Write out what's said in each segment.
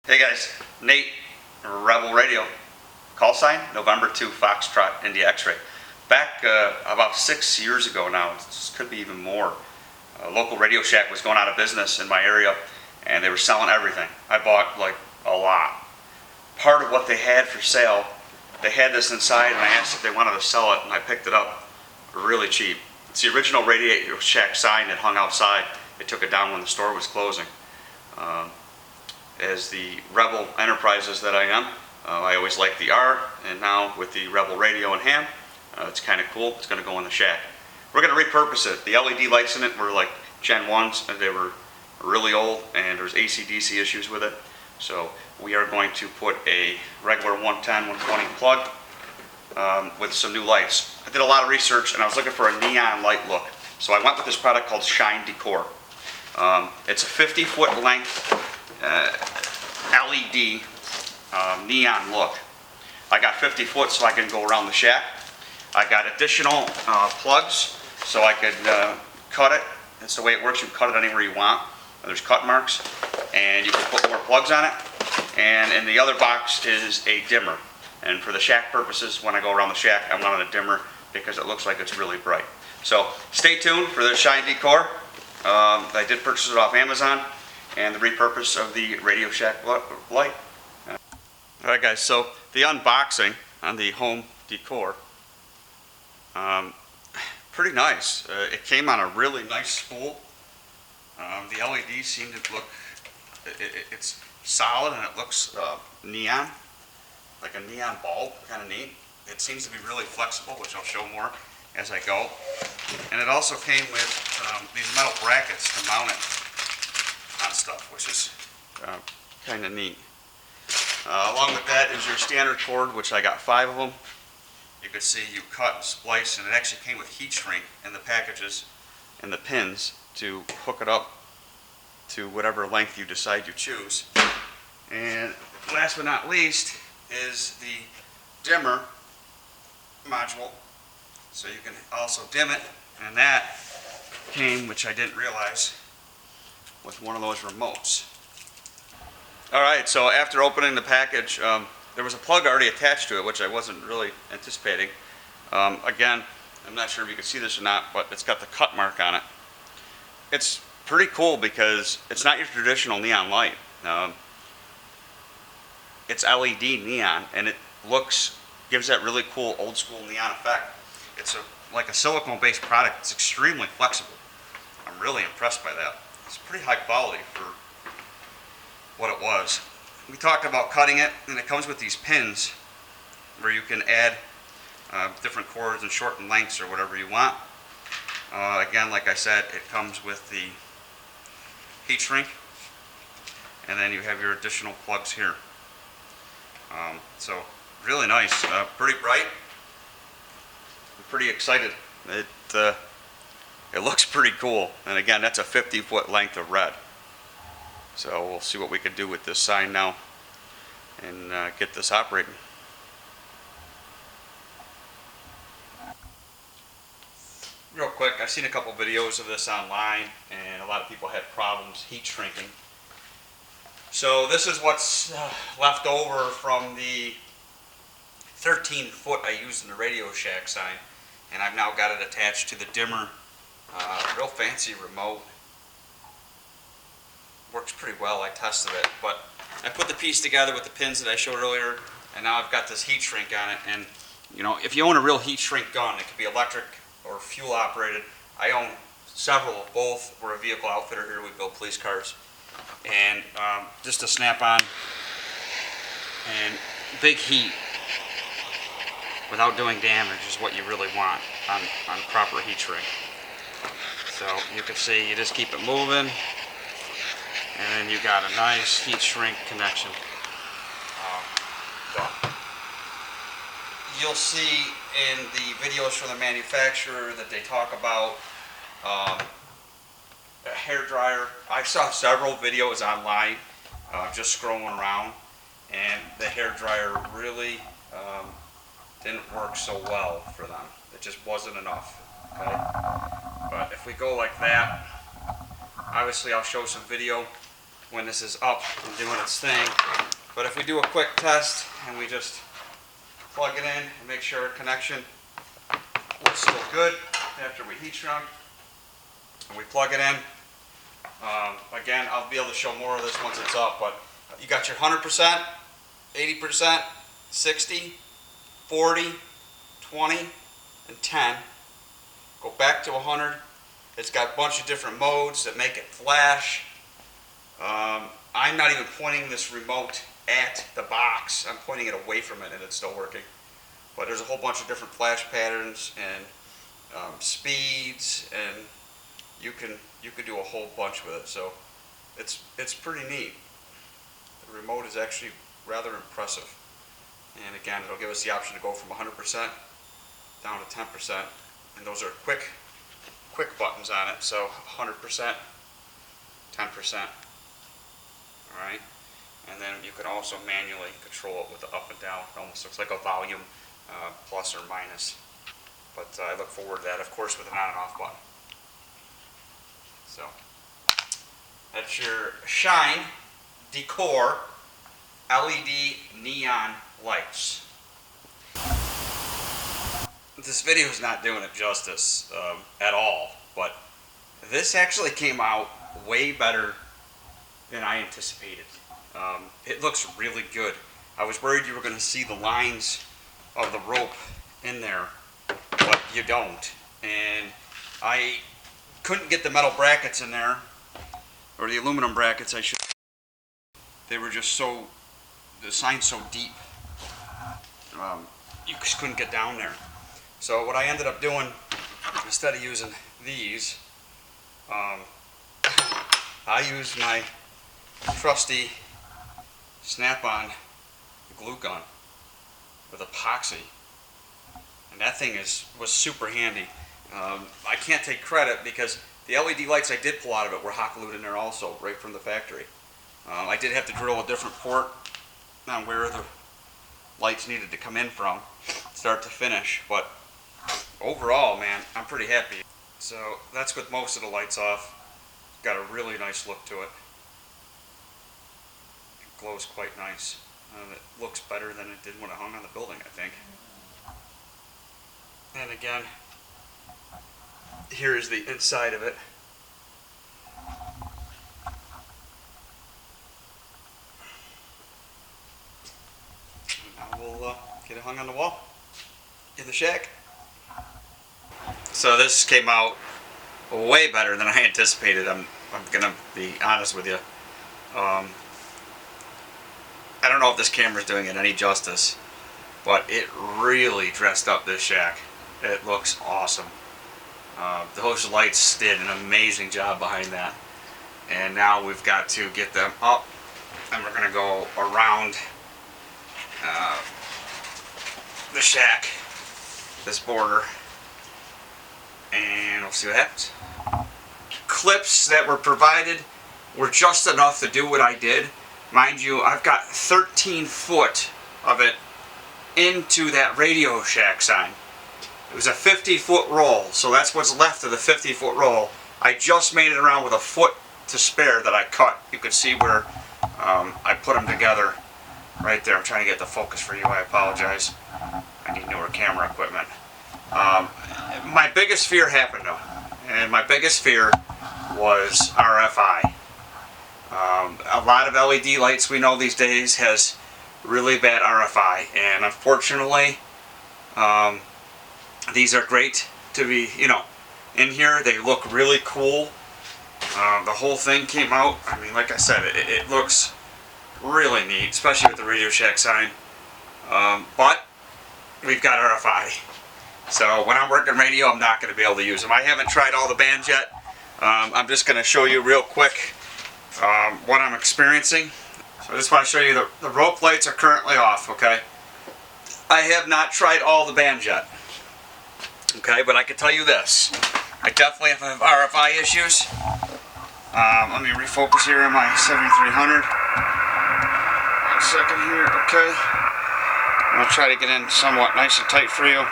Hey guys, Nate, Rebel Radio. Call sign, November 2, Foxtrot, India X-Ray. Back about 6 years ago now, this could be even more, a local Radio Shack was going out of business in my area and they were selling everything. I bought like a lot. Part of what they had for sale, they had this inside and I asked if they wanted to sell it and I picked it up really cheap. It's the original Radio Shack sign that hung outside. They took it down when the store was closing. As the Rebel Enterprises that I am, I always liked the art, and now with the Rebel radio in hand, it's kind of cool. It's going to go in the shack. We're going to repurpose it. The LED lights in it were like Gen 1s, and they were really old, and there's AC/DC issues with it. So we are going to put a regular 110, 120 plug with some new lights. I did a lot of research, and I was looking for a neon light look. So I went with this product called Shine Decor. It's a 50-foot length LED neon look. I got 50 foot so I can go around the shack. I got additional plugs so I could cut it. That's the way it works. You can cut it anywhere you want. There's cut marks and you can put more plugs on it. And in the other box is a dimmer. And for the shack purposes, when I go around the shack, I wanted a dimmer because it looks like it's really bright. So stay tuned for the Shine Decor. I did purchase it off Amazon, and the repurpose of the Radio Shack light. Alright guys, so the unboxing on the home decor, pretty nice. It came on a really nice spool. The LEDs seem to look, it's solid and it looks neon, like a neon bulb, kind of neat. It seems to be really flexible, which I'll show more as I go. And it also came with these metal brackets to mount it on stuff, which is kind of neat. Along with that is your standard cord, which I got 5 of them. You can see you cut and splice, and it actually came with heat shrink in the packages and the pins to hook it up to whatever length you decide you choose. And last but not least is the dimmer module, so you can also dim it, and that came, which I didn't realize, with one of those remotes. Alright, so after opening the package, there was a plug already attached to it, which I wasn't really anticipating. Again, I'm not sure if you can see this or not, but it's got the cut mark on it. It's pretty cool because it's not your traditional neon light. It's LED neon, and it gives that really cool old school neon effect. It's like a silicone based product. It's extremely flexible. I'm really impressed by that. It's pretty high quality for what it was. We talked about cutting it, and it comes with these pins where you can add different cords and shorten lengths or whatever you want. Again, like I said, it comes with the heat shrink, and then you have your additional plugs here. So really nice, pretty bright. I'm pretty excited. It looks pretty cool, and again, that's a 50-foot length of red. So we'll see what we can do with this sign now and get this operating. Real quick, I've seen a couple videos of this online, and a lot of people had problems heat shrinking. So this is what's left over from the 13-foot I used in the Radio Shack sign, and I've now got it attached to the dimmer. Real fancy remote. Works pretty well. I tested it, but I put the piece together with the pins that I showed earlier, and now I've got this heat shrink on it. And you know, if you own a real heat shrink gun, it could be electric or fuel operated. I own several of both. We're a vehicle outfitter here. We build police cars, and just a snap on and big heat without doing damage is what you really want on proper heat shrink. So you can see, you just keep it moving, and then you got a nice heat shrink connection. You'll see in the videos from the manufacturer that they talk about a hair dryer. I saw several videos online just scrolling around, and the hair dryer really didn't work so well for them. It just wasn't enough. Okay? But if we go like that, obviously I'll show some video when this is up and doing its thing. But if we do a quick test and we just plug it in and make sure our connection looks still good after we heat shrunk, and we plug it in, again, I'll be able to show more of this once it's up, but you got your 100%, 80%, 60, 40, 20, and 10. Go back to 100. It's got a bunch of different modes that make it flash. I'm not even pointing this remote at the box. I'm pointing it away from it and it's still working. But there's a whole bunch of different flash patterns and speeds, and you can do a whole bunch with it. So it's pretty neat. The remote is actually rather impressive. And again, it'll give us the option to go from 100% down to 10%. And those are quick buttons on it. So 100%, 10%. Alright. And then you can also manually control it with the up and down. It almost looks like a volume plus or minus. But I look forward to that, of course, with an on and off button. So that's your Shine Decor LED neon lights. This video is not doing it justice at all, but this actually came out way better than I anticipated. It looks really good. I was worried you were going to see the lines of the rope in there, but you don't. And I couldn't get the metal brackets in there, or the aluminum brackets I should. They were just so, the sign's so deep, you just couldn't get down there. So what I ended up doing, instead of using these, I used my trusty Snap-on glue gun with epoxy, and that thing was super handy. I can't take credit because the LED lights I did pull out of it were hot glued in there also, right from the factory. I did have to drill a different port on where the lights needed to come in from, start to finish, but overall, man, I'm pretty happy. So that's with most of the lights off. Got a really nice look to it. It glows quite nice. It looks better than it did when it hung on the building, I think. And again, here is the inside of it. And now we'll get it hung on the wall in the shack. So this came out way better than I anticipated. I'm gonna be honest with you. I don't know if this camera's doing it any justice, but it really dressed up this shack. It looks awesome. Those lights did an amazing job behind that. And now we've got to get them up, and we're gonna go around the shack, this border, and we'll see what happens. Clips that were provided were just enough to do what I did. Mind you, I've got 13 foot of it into that Radio Shack sign. It was a 50-foot roll, so that's what's left of the 50-foot roll. I just made it around with a foot to spare that I cut. You can see where I put them together right there. I'm trying to get the focus for you. I apologize. I need newer camera equipment. My biggest fear happened though, and my biggest fear was RFI. A lot of LED lights we know these days has really bad RFI, and unfortunately these are great to be, in here. They look really cool. The whole thing came out, I mean, like I said, it looks really neat, especially with the Radio Shack sign. But we've got RFI. So when I'm working radio, I'm not going to be able to use them. I haven't tried all the bands yet. I'm just going to show you real quick what I'm experiencing. So I just want to show you the rope lights are currently off, okay? I have not tried all the bands yet. Okay, but I can tell you this. I definitely have RFI issues. Let me refocus here on my 7300. 1 second here, okay. I'll try to get in somewhat nice and tight for you.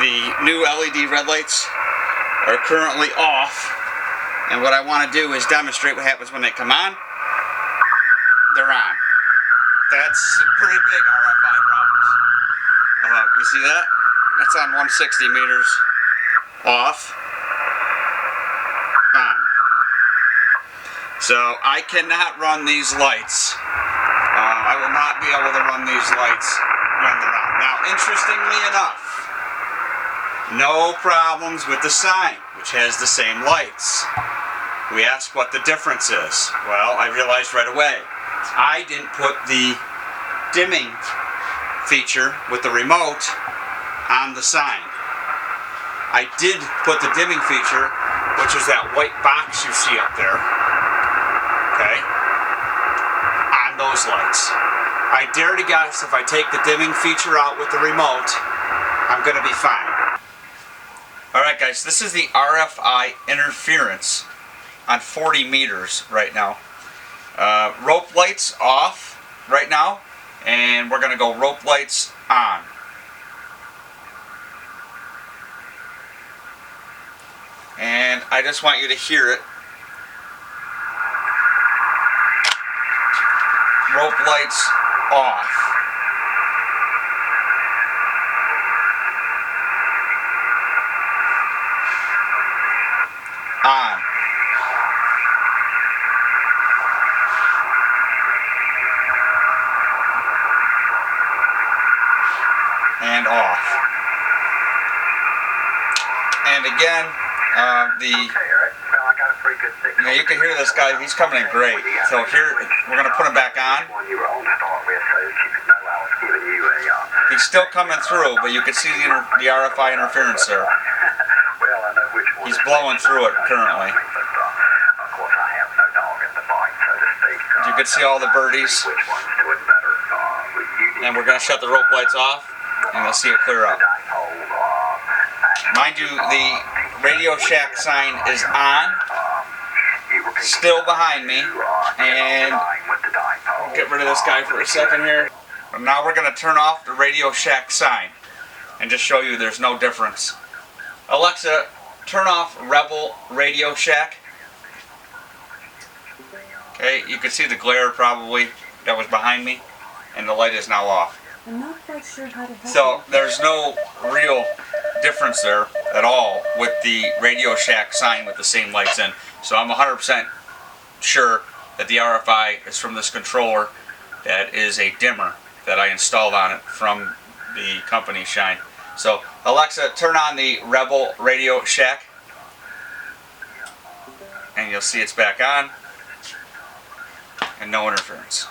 The new LED red lights are currently off. And what I want to do is demonstrate what happens when they come on. They're on. That's pretty big RFI problems. You see that? That's on 160 meters off. On. So I cannot run these lights. I will not be able to run these lights when they're on. Now, interestingly enough, no problems with the sign, which has the same lights. We asked what the difference is. Well, I realized right away. I didn't put the dimming feature with the remote on the sign. I did put the dimming feature, which is that white box you see up there, okay, on those lights. I dare to guess if I take the dimming feature out with the remote, I'm going to be fine. Alright guys, this is the RFI interference on 40 meters right now. Rope lights off right now, and we're going to go rope lights on. And I just want you to hear it. Rope lights off. On. And off. And again, you can hear this guy, he's coming in great. So here, we're going to put him back on. He's still coming through, but you can see the RFI interference there. He's blowing through it currently. You can see all the birdies. And we're going to shut the rope lights off, and you'll see it clear up. Mind you, the Radio Shack sign is on, still behind me, and I'll get rid of this guy for a second here. And now we're going to turn off the Radio Shack sign and just show you there's no difference. Alexa, turn off Rebel Radio Shack. Okay, you can see the glare probably that was behind me, and the light is now off. I'm not quite sure how to help So there's no real difference there at all with the Radio Shack sign with the same lights in. So I'm 100% sure that the RFI is from this controller that is a dimmer that I installed on it from the company Shine. So Alexa, turn on the Rebel Radio Shack, and you'll see it's back on and no interference.